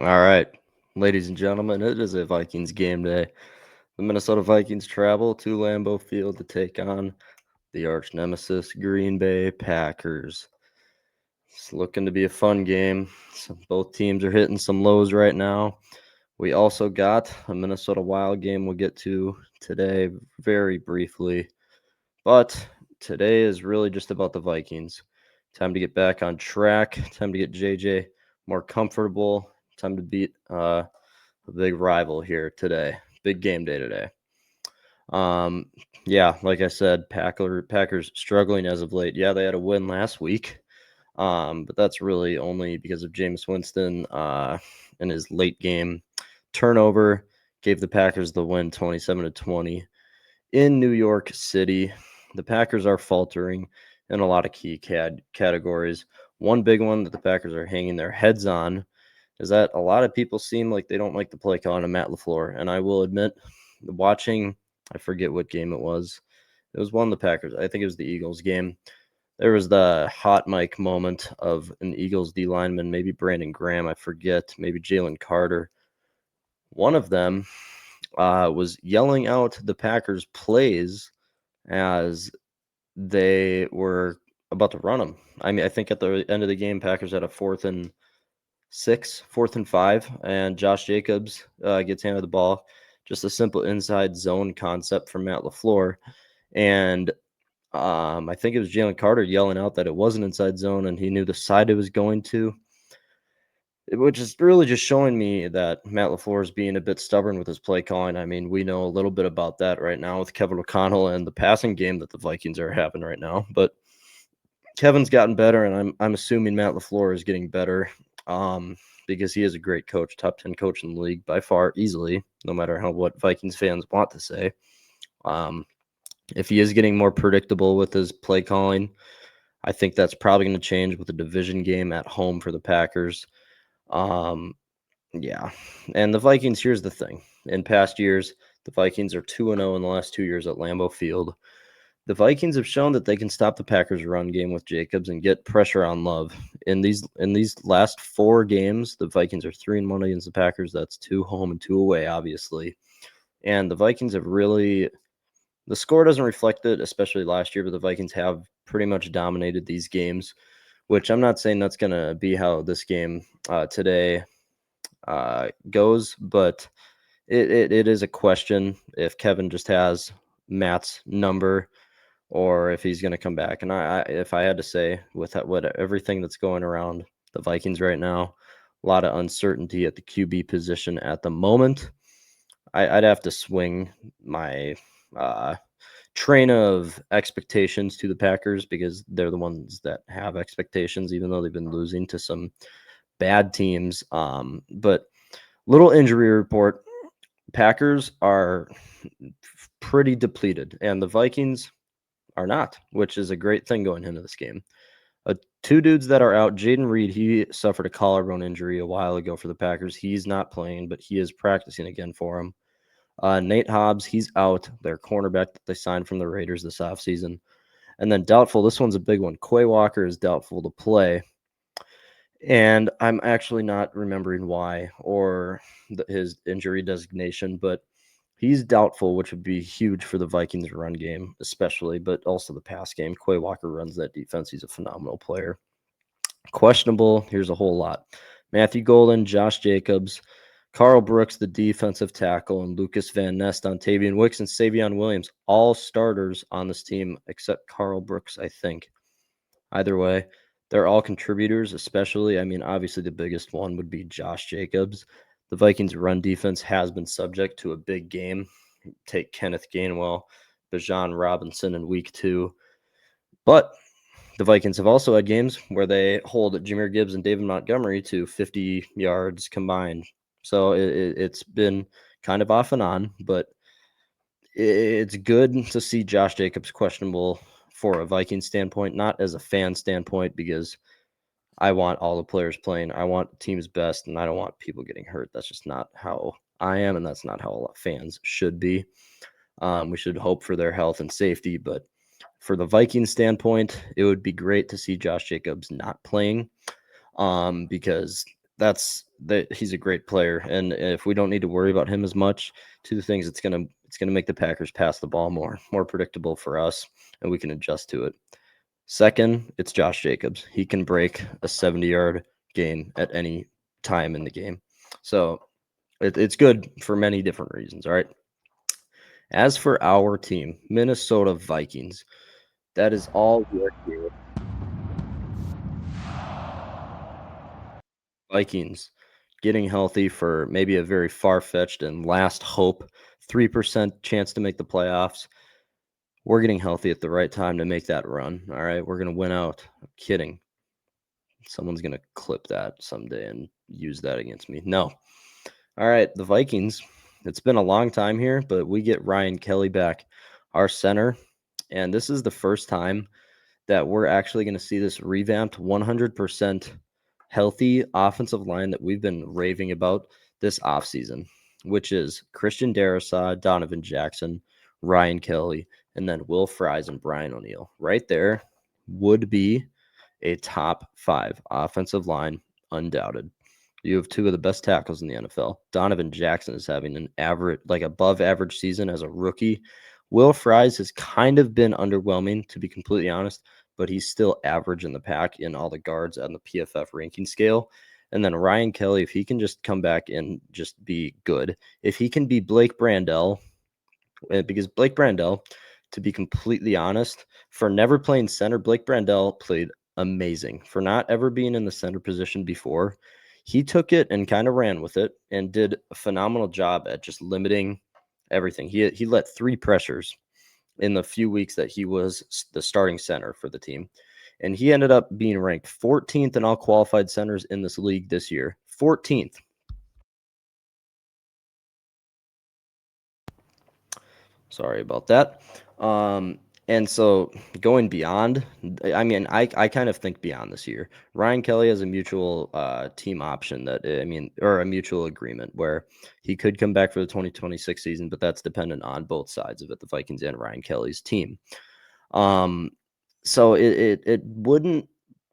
All right, ladies and gentlemen, it is a Vikings game day. The Minnesota Vikings travel to Lambeau Field to take on the arch nemesis Green Bay Packers. It's looking to be a fun game. Both teams are hitting some lows right now. We also got a Minnesota Wild game we'll get to today very briefly. But today is really just about the Vikings. Time to get back on track. Time to get JJ more comfortable. Time to beat a big rival here today. Big game day today. Um, yeah, like I said, Packers struggling as of late. Yeah, they had a win last week, but that's really only because of Jameis Winston and his late game turnover gave the Packers the win, 27-20 in New York City. The Packers are faltering in a lot of key categories. One big one that the Packers are hanging their heads on is that a lot of people seem like they don't like the play calling of Matt LaFleur. And I will admit, watching, I forget what game it was. It was one of the Packers. I think it was the Eagles game. There was the hot mic moment of an Eagles D lineman, maybe Brandon Graham, I forget, maybe Jalen Carter. One of them was yelling out the Packers' plays as they were about to run them. I mean, I think at the end of the game, Packers had a 4th and 5, and Josh Jacobs gets handed the ball. Just a simple inside zone concept from Matt LaFleur. And I think it was Jalen Carter yelling out that it wasn't inside zone and he knew the side it was going to, which is really just showing me that Matt LaFleur is being a bit stubborn with his play calling. I mean, we know a little bit about that right now with Kevin O'Connell and the passing game that the Vikings are having right now. But Kevin's gotten better, and I'm assuming Matt LaFleur is getting better because he is a great coach, top 10 coach in the league by far, easily, no matter what Vikings fans want to say. If he is getting more predictable with his play calling, I think that's probably going to change with the division game at home for the Packers. Yeah. And the Vikings, here's the thing. In past years, the Vikings are 2-0 in the last 2 years at Lambeau Field. The Vikings have shown that they can stop the Packers' run game with Jacobs and get pressure on Love. In these last 4 games, the Vikings are 3-1 against the Packers. That's 2 home and 2 away, obviously. And the Vikings have really – the score doesn't reflect it, especially last year, but the Vikings have pretty much dominated these games, which I'm not saying that's going to be how this game today goes, but it is a question if Kevin just has Matt's number or if he's going to come back. And if I had to say, with everything that's going around the Vikings right now, a lot of uncertainty at the QB position at the moment, I'd have to swing my train of expectations to the Packers because they're the ones that have expectations, even though they've been losing to some bad teams. But little injury report. Packers are pretty depleted, and the Vikings are not, which is a great thing going into this game. 2 dudes that are out. Jaden Reed, he suffered a collarbone injury a while ago for the Packers. He's not playing, but he is practicing again for him. Nate Hobbs, he's out. Their cornerback that they signed from the Raiders this offseason. And then doubtful, this one's a big one. Quay Walker is doubtful to play. And I'm actually not remembering why or his injury designation, but he's doubtful, which would be huge for the Vikings run game, especially, but also the pass game. Quay Walker runs that defense. He's a phenomenal player. Questionable, here's a whole lot. Matthew Golden, Josh Jacobs, Carl Brooks, the defensive tackle, and Lucas Van Ness, Dontavian Wicks, and Savion Williams, all starters on this team except Carl Brooks, I think. Either way, they're all contributors, especially, I mean, obviously the biggest one would be Josh Jacobs. The Vikings' run defense has been subject to a big game. Take Kenneth Gainwell, Bijan Robinson in week 2. But the Vikings have also had games where they hold Jahmyr Gibbs and David Montgomery to 50 yards combined. So it's been kind of off and on, but it's good to see Josh Jacobs questionable for a Viking standpoint, not as a fan standpoint, because I want all the players playing. I want the team's best, and I don't want people getting hurt. That's just not how I am, and that's not how a lot of fans should be. We should hope for their health and safety, but for the Vikings standpoint, it would be great to see Josh Jacobs not playing because he's a great player, and if we don't need to worry about him as much, two things, it's gonna make the Packers pass the ball more predictable for us, and we can adjust to it. Second, it's Josh Jacobs. He can break a 70-yard gain at any time in the game, so it's good for many different reasons. All right. As for our team, Minnesota Vikings, that is all we are here. Vikings getting healthy for maybe a very far-fetched and last hope 3% chance to make the playoffs. We're getting healthy at the right time to make that run. All right. We're going to win out. I'm kidding. Someone's going to clip that someday and use that against me. No. All right. The Vikings, it's been a long time here, but we get Ryan Kelly back, our center. And this is the first time that we're actually going to see this revamped 100% healthy offensive line that we've been raving about this offseason, which is Christian Darrisaw, Donovan Jackson, Ryan Kelly, and then Will Fries and Brian O'Neill. Right there would be a top 5 offensive line, undoubted. You have 2 of the best tackles in the NFL. Donovan Jackson is having an average, like above average season as a rookie. Will Fries has kind of been underwhelming, to be completely honest, but he's still average in the pack in all the guards on the PFF ranking scale. And then Ryan Kelly, if he can just come back and just be good, if he can be Blake Brandel, because Blake Brandel, to be completely honest, for never playing center, Blake Brandel played amazing. For not ever being in the center position before, he took it and kind of ran with it and did a phenomenal job at just limiting everything. He let 3 pressures in the few weeks that he was the starting center for the team. And he ended up being ranked 14th in all qualified centers in this league this year. 14th. Sorry about that. And so going beyond, I mean, I kind of think beyond this year. Ryan Kelly has a mutual team option that, I mean, or a mutual agreement where he could come back for the 2026 season, but that's dependent on both sides of it, the Vikings and Ryan Kelly's team. So it wouldn't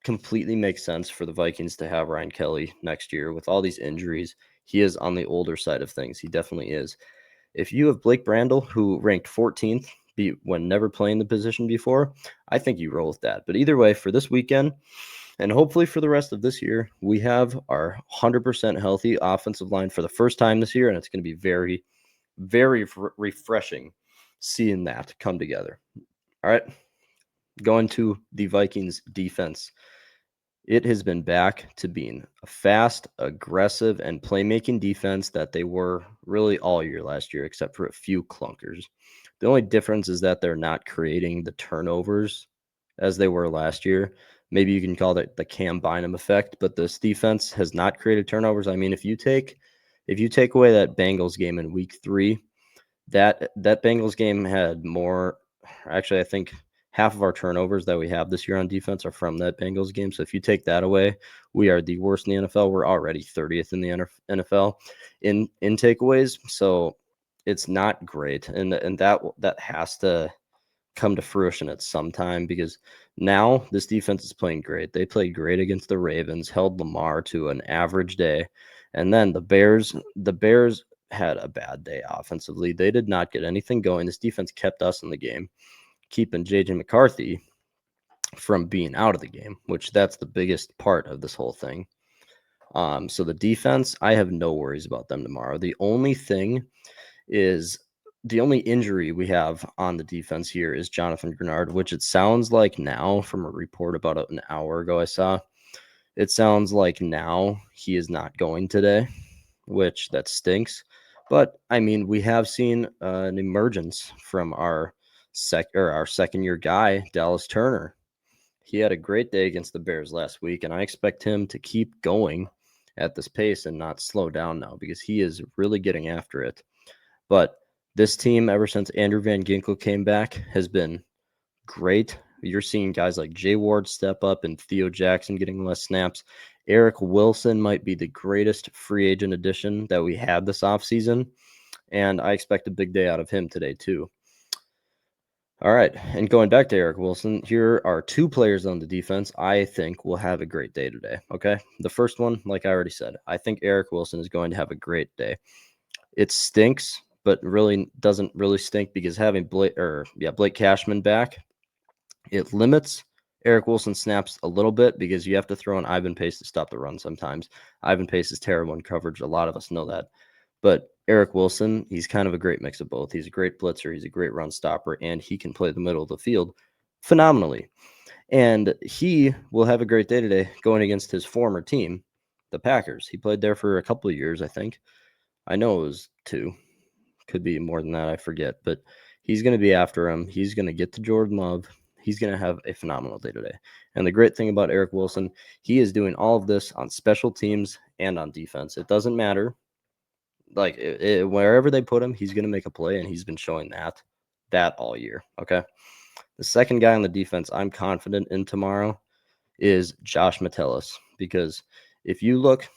completely make sense for the Vikings to have Ryan Kelly next year with all these injuries. He is on the older side of things. He definitely is. If you have Blake Brandel, who ranked 14th when never playing the position before, I think you roll with that. But either way, for this weekend, and hopefully for the rest of this year, we have our 100% healthy offensive line for the first time this year, and it's going to be very, very refreshing seeing that come together. All right, going to the Vikings defense. It has been back to being a fast, aggressive, and playmaking defense that they were really all year last year, except for a few clunkers. The only difference is that they're not creating the turnovers as they were last year. Maybe you can call it the Cam Bynum effect, but this defense has not created turnovers. I mean, if you take away that Bengals game in week 3, that Bengals game had more. Actually, I think half of our turnovers that we have this year on defense are from that Bengals game. So if you take that away, we are the worst in the NFL. We're already 30th in the NFL in takeaways. So it's not great, and that has to come to fruition at some time, because now this defense is playing great. They played great against the Ravens, held Lamar to an average day, and then the Bears had a bad day offensively. They did not get anything going. This defense kept us in the game, keeping JJ McCarthy from being out of the game, which that's the biggest part of this whole thing. So the defense, I have no worries about them tomorrow. The only injury we have on the defense here is Jonathan Grenard, which it sounds like now, from a report about an hour ago I saw, it sounds like now he is not going today, which that stinks. But I mean, we have seen an emergence from our second year guy, Dallas Turner. He had a great day against the Bears last week, and I expect him to keep going at this pace and not slow down now, because he is really getting after it. But this team, ever since Andrew Van Ginkel came back, has been great. You're seeing guys like Jay Ward step up and Theo Jackson getting less snaps. Eric Wilson might be the greatest free agent addition that we had this offseason, and I expect a big day out of him today too. All right, and going back to Eric Wilson, here are two players on the defense I think will have a great day today, okay? The first one, like I already said, I think Eric Wilson is going to have a great day. It stinks, but really doesn't really stink because having Blake Cashman back, it limits Eric Wilson snaps a little bit because you have to throw in Ivan Pace to stop the run sometimes. Ivan Pace is terrible in coverage. A lot of us know that. But Eric Wilson, he's kind of a great mix of both. He's a great blitzer, he's a great run stopper, and he can play the middle of the field phenomenally. And he will have a great day today going against his former team, the Packers. He played there for a couple of years, I think. I know it was 2. Could be more than that, I forget. But he's going to be after him. He's going to get to Jordan Love. He's going to have a phenomenal day today. And the great thing about Eric Wilson, he is doing all of this on special teams and on defense. It doesn't matter. Like wherever they put him, he's going to make a play, and he's been showing that all year. Okay. The second guy on the defense I'm confident in tomorrow is Josh Metellus, because if you look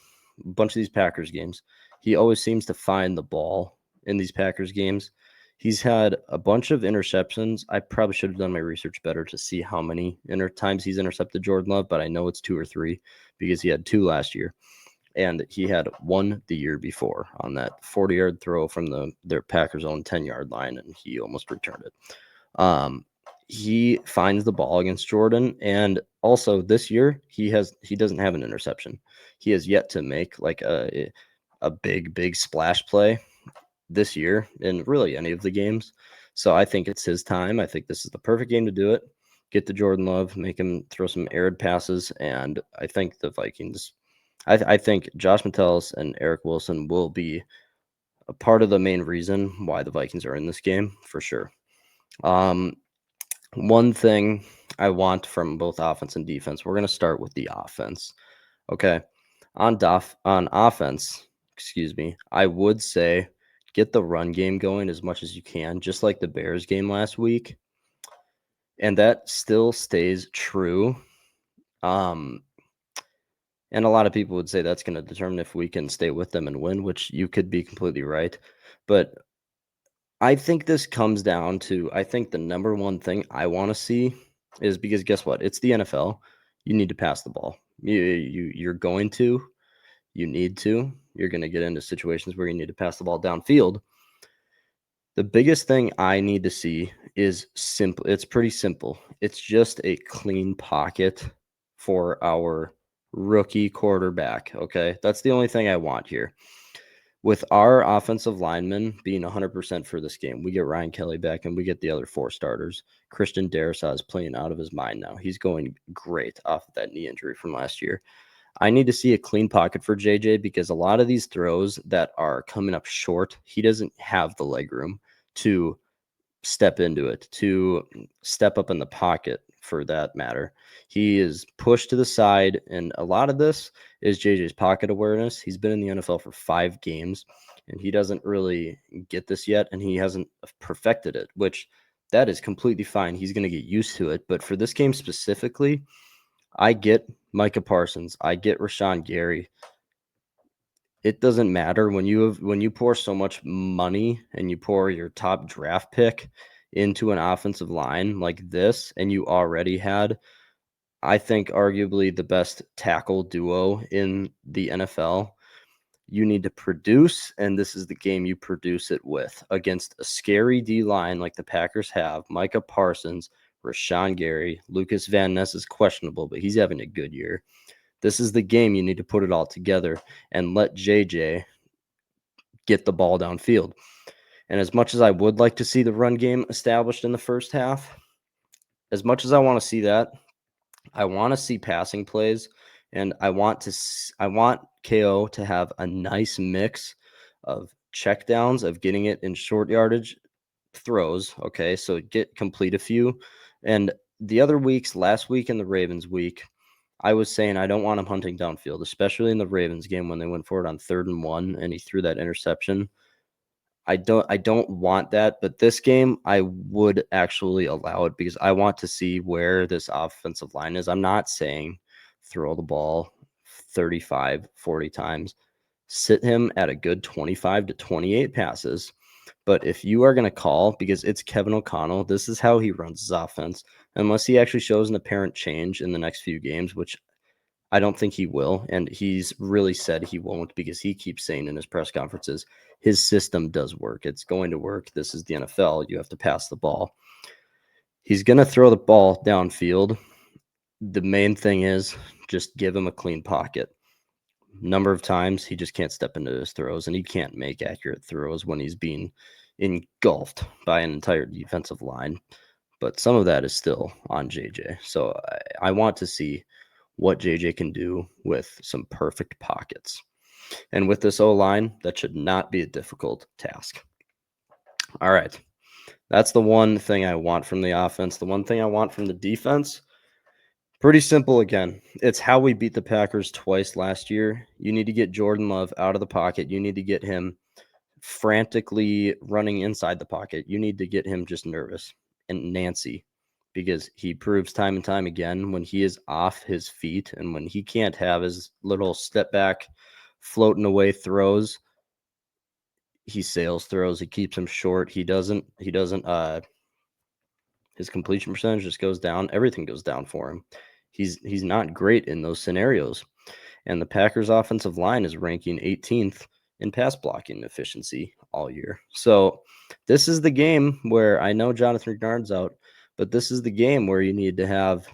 a bunch of these Packers games, he always seems to find the ball in these Packers games. He's had a bunch of interceptions. I probably should have done my research better to see how many times he's intercepted Jordan Love, but I know it's 2 or 3 because he had 2 last year. And he had 1 the year before on that 40-yard throw from their Packers' own 10-yard line, and he almost returned it. He finds the ball against Jordan, and also this year he doesn't have an interception. He has yet to make like a big splash play this year in really any of the games. So I think it's his time. I think this is the perfect game to do it. Get to Jordan Love, make him throw some arid passes, and I think the Vikings. I think Josh Metellus and Eric Wilson will be a part of the main reason why the Vikings are in this game for sure. One thing I want from both offense and defense, we're going to start with the offense. Okay. On offense, I would say get the run game going as much as you can, just like the Bears game last week. And that still stays true. And a lot of people would say that's going to determine if we can stay with them and win, which you could be completely right. But I think this comes down to, I think the number one thing I want to see is, because guess what? It's the NFL. You need to pass the ball. You're going to, you need to, you're going to get into situations where you need to pass the ball downfield. The biggest thing I need to see is simple. It's pretty simple. It's just a clean pocket for our rookie quarterback. Okay. That's the only thing I want here. With our offensive linemen being 100% for this game, we get Ryan Kelly back and we get the other 4 starters. Christian Darrisaw is playing out of his mind now. He's going great off of that knee injury from last year. I need to see a clean pocket for JJ, because a lot of these throws that are coming up short, he doesn't have the leg room to step into it, to step up in the pocket for that matter. He is pushed to the side, and a lot of this is JJ's pocket awareness. He's been in the NFL for 5 games, and he doesn't really get this yet, and he hasn't perfected it, which that is completely fine. He's going to get used to it. But for this game specifically, I get Micah Parsons. I get Rashawn Gary. It doesn't matter when you pour so much money and you pour your top draft pick into an offensive line like this, and you already had, I think, arguably the best tackle duo in the NFL. You need to produce, and this is the game you produce it with against a scary D line like the Packers have. Micah Parsons, Rashawn Gary, Lucas Van Ness is questionable, but he's having a good year. This is the game you need to put it all together and let JJ get the ball downfield. And as much as I would like to see the run game established in the first half, as much as I want to see that, I want to see passing plays, and I want KO to have a nice mix of checkdowns, of getting it in short yardage throws. Okay, so complete a few. And the other weeks, last week and the Ravens week, I was saying I don't want him hunting downfield, especially in the Ravens game when they went for it on 3rd and 1 and he threw that interception. I don't want that, but this game I would actually allow it because I want to see where this offensive line is. I'm not saying throw the ball 35, 40 times. Sit him at a good 25 to 28 passes But if you are going to call, because it's Kevin O'Connell, this is how he runs his offense, unless he actually shows an apparent change in the next few games, which I don't think he will. And he's really said he won't because he keeps saying in his press conferences, his system does work. It's going to work. This is the NFL. You have to pass the ball. He's going to throw the ball downfield. The main thing is just give him a clean pocket. Number of times he just can't step into his throws, and he can't make accurate throws when he's being engulfed by an entire defensive line. But some of that is still on JJ. So I want to see what JJ can do with some perfect pockets. And with this O-line, that should not be a difficult task. All right. That's the one thing I want from the offense. The one thing I want from the defense, pretty simple again. It's how we beat the Packers twice last year. You need to get Jordan Love out of the pocket. You need to get him frantically running inside the pocket. You need to get him just nervous and Nancy, because he proves time and time again when he is off his feet and when he can't have his little step back floating away throws, he sails throws. He keeps him short. He doesn't his completion percentage just goes down. Everything goes down for him. He's not great in those scenarios. And the Packers offensive line is ranking 18th in pass blocking efficiency all year. So this is the game where I know Jonathan Gardner's out, but this is the game where you need to have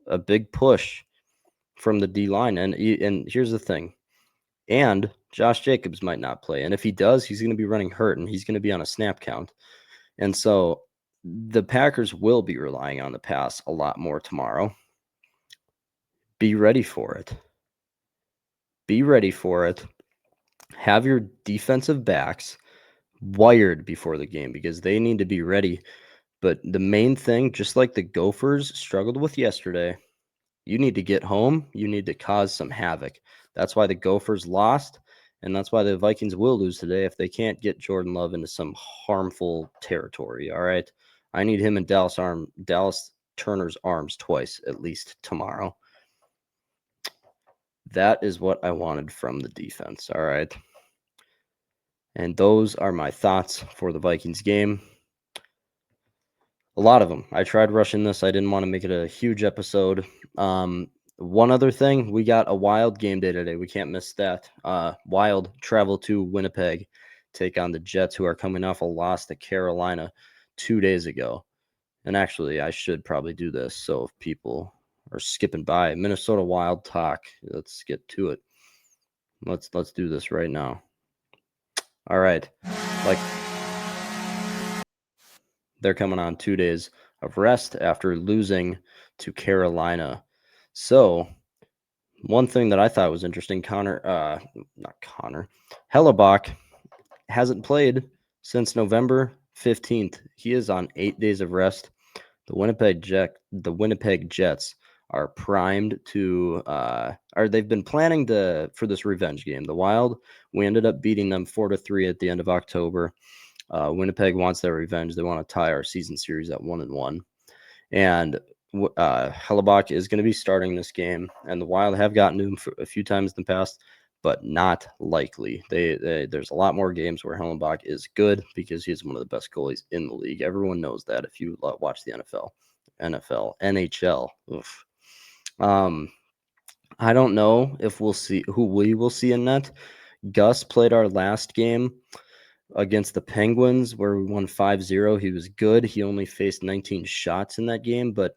a big push from the D line. And here's the thing. And Josh Jacobs might not play. And if he does, he's going to be running hurt and he's going to be on a snap count. And so the Packers will be relying on the pass a lot more tomorrow. Be ready for it. Be ready for it. Have your defensive backs wired before the game because they need to be ready. But the main thing, just like the Gophers struggled with yesterday, you need to get home. You need to cause some havoc. That's why the Gophers lost, and that's why the Vikings will lose today if they can't get Jordan Love into some harmful territory. All right. I need him in Dallas Turner's arms twice, at least tomorrow. That is what I wanted from the defense. All right. And those are my thoughts for the Vikings game. A lot of them. I tried rushing this. I didn't want to make it a huge episode. One other thing, we got a Wild game day today. We can't miss that. Wild travel to Winnipeg, take on the Jets, who are coming off a loss to Carolina 2 days ago. And actually, I should probably do this. So if people are skipping by, Minnesota Wild talk, let's get to it. Let's do this right now. All right. They're coming on 2 days of rest after losing to Carolina. So one thing that I thought was interesting, Hellebuyck hasn't played since November 15th. He is on 8 days of rest. The Winnipeg Jets are primed to they've been planning for this revenge game. The Wild, we ended up beating them 4-3 at the end of October. Winnipeg wants their revenge. They want to tie our season series at 1-1. And Hellebuyck is going to be starting this game. And the Wild have gotten to him a few times in the past, but not likely. There's a lot more games where Hellebuyck is good because he's one of the best goalies in the league. Everyone knows that if you watch the NHL. Oof. I don't know if we'll see who we will see in net. Gus played our last game against the Penguins where we won 5-0. He was good. He only faced 19 shots in that game, but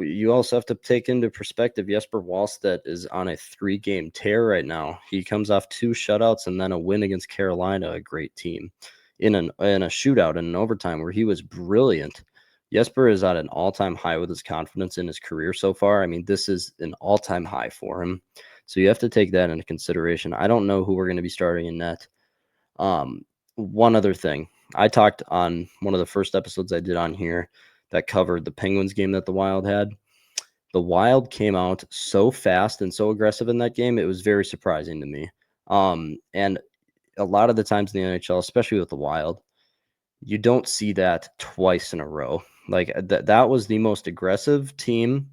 you also have to take into perspective Jesper Wallstedt is on a 3-game tear right now. He comes off 2 shutouts and then a win against Carolina, a great team, in a shootout in an overtime where he was brilliant. Jesper is at an all-time high with his confidence in his career so far. I mean, this is an all-time high for him. So you have to take that into consideration. I don't know who we're going to be starting in net. One other thing. I talked on one of the first episodes I did on here that covered the Penguins game that the Wild had. The Wild came out so fast and so aggressive in that game. It was very surprising to me. And a lot of the times in the NHL, especially with the Wild, you don't see that twice in a row. Like that was the most aggressive team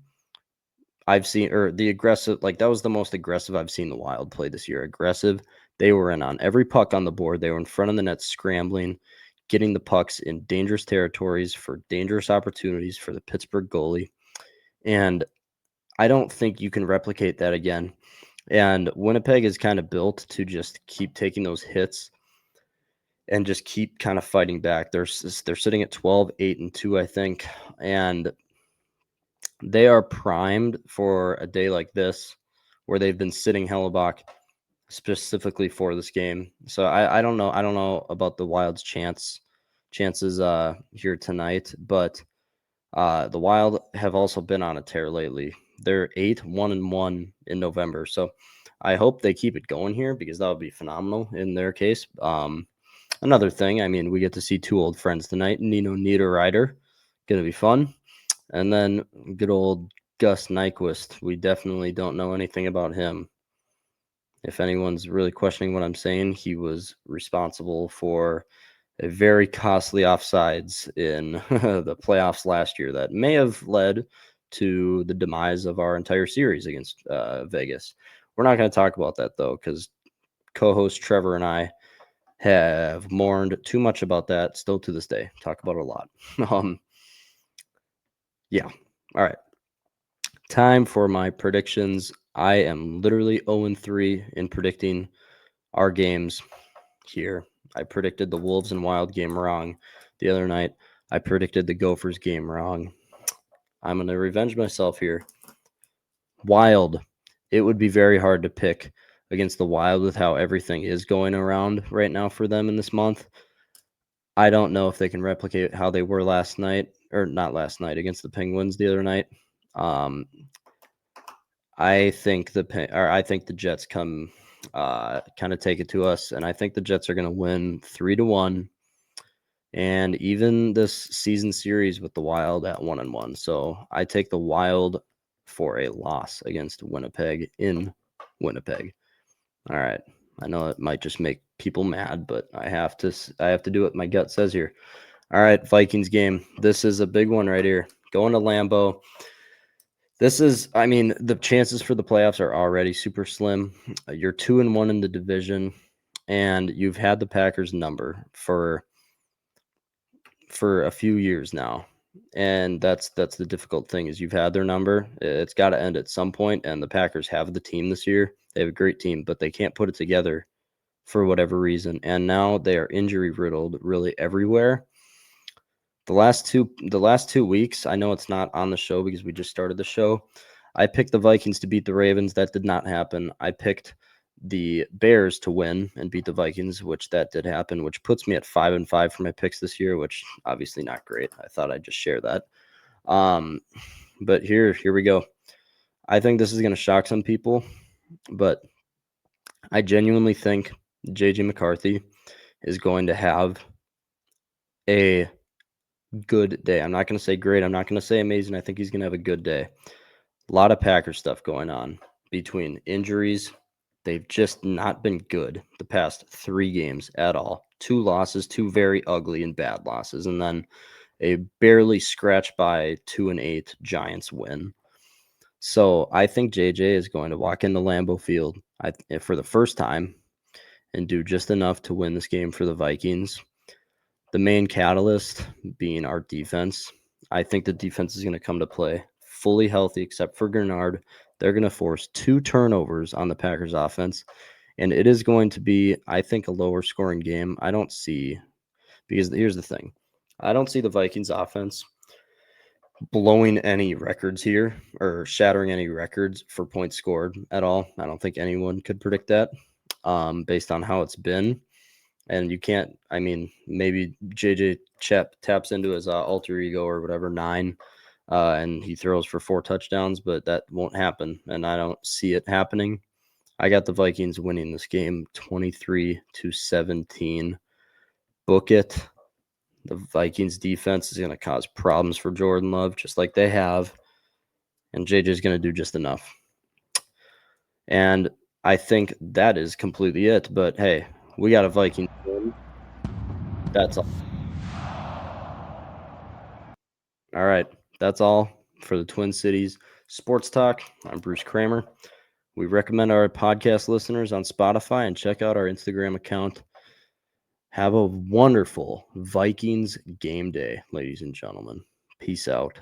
I've seen, or the aggressive, like that was the most aggressive I've seen the Wild play this year. Aggressive. They were in on every puck on the board. They were in front of the net scrambling, getting the pucks in dangerous territories for dangerous opportunities for the Pittsburgh goalie. And I don't think you can replicate that again. And Winnipeg is kind of built to just keep taking those hits and just keep kind of fighting back. They're sitting at 12, 8, and 2, I think. And they are primed for a day like this where they've been sitting Hellebuck specifically for this game. So I don't know. I don't know about the Wild's chances here tonight, but the Wild have also been on a tear lately. They're 8-1-1 in November. So I hope they keep it going here because that would be phenomenal in their case. Another thing, I mean, we get to see two old friends tonight, Nino Niederreiter. Going to be fun. And then good old Gus Nyquist. We definitely don't know anything about him. If anyone's really questioning what I'm saying, he was responsible for a very costly offsides in the playoffs last year that may have led to the demise of our entire series against Vegas. We're not going to talk about that, though, because co-host Trevor and I have mourned too much about that still to this day. Talk about it a lot. Yeah. All right. Time for my predictions. I am literally 0-3 in predicting our games here. I predicted the Wolves and Wild game wrong the other night. I predicted the Gophers game wrong. I'm going to revenge myself here. Wild. It would be very hard to pick against the Wild with how everything is going around right now for them in this month. I don't know if they can replicate how they were last night, or not last night, against the Penguins the other night. I think the Jets come kind of take it to us, and I think the Jets are going to win 3-1, and even this season series with the Wild at 1-1. So I take the Wild for a loss against Winnipeg in Winnipeg. All right, I know it might just make people mad, but I have to do what my gut says here. All right, Vikings game. This is a big one right here. Going to Lambeau. This is, I mean, the chances for the playoffs are already super slim. You're 2-1 in the division, and you've had the Packers number for a few years now. And that's the difficult thing is you've had their number. It's got to end at some point, and the Packers have the team this year. They have a great team, but they can't put it together for whatever reason. And now they are injury riddled really everywhere. The last 2 weeks, I know it's not on the show because we just started the show. I picked the Vikings to beat the Ravens. That did not happen. I picked the Bears to win and beat the Vikings, which that did happen, which puts me at 5-5 for my picks this year, which obviously not great. I thought I'd just share that. But here we go. I think this is going to shock some people, but I genuinely think J.J. McCarthy is going to have a good day. I'm not going to say great. I'm not going to say amazing. I think he's going to have a good day. A lot of Packers stuff going on between injuries. They've just not been good the past 3 games at all. 2 losses, 2 very ugly and bad losses, and then a barely scratch by 2-8 Giants win. So I think JJ is going to walk into Lambeau Field for the first time and do just enough to win this game for the Vikings. The main catalyst being our defense. I think the defense is going to come to play fully healthy, except for Gernard. They're going to force 2 turnovers on the Packers offense, and it is going to be, I think, a lower scoring game. I don't see, because here's the thing. I don't see the Vikings offense blowing any records here or shattering any records for points scored at all. I don't think anyone could predict that based on how it's been. And you can't, I mean, maybe JJ taps into his alter ego or whatever, 9, and he throws for 4 touchdowns, but that won't happen. And I don't see it happening. I got the Vikings winning this game 23-17. Book it. The Vikings defense is going to cause problems for Jordan Love, just like they have. And JJ is going to do just enough. And I think that is completely it. But hey, we got a Vikings win. That's all. All right. That's all for the Twin Cities Sports Talk. I'm Bruce Kramer. We recommend our podcast listeners on Spotify and check out our Instagram account. Have a wonderful Vikings game day, ladies and gentlemen. Peace out.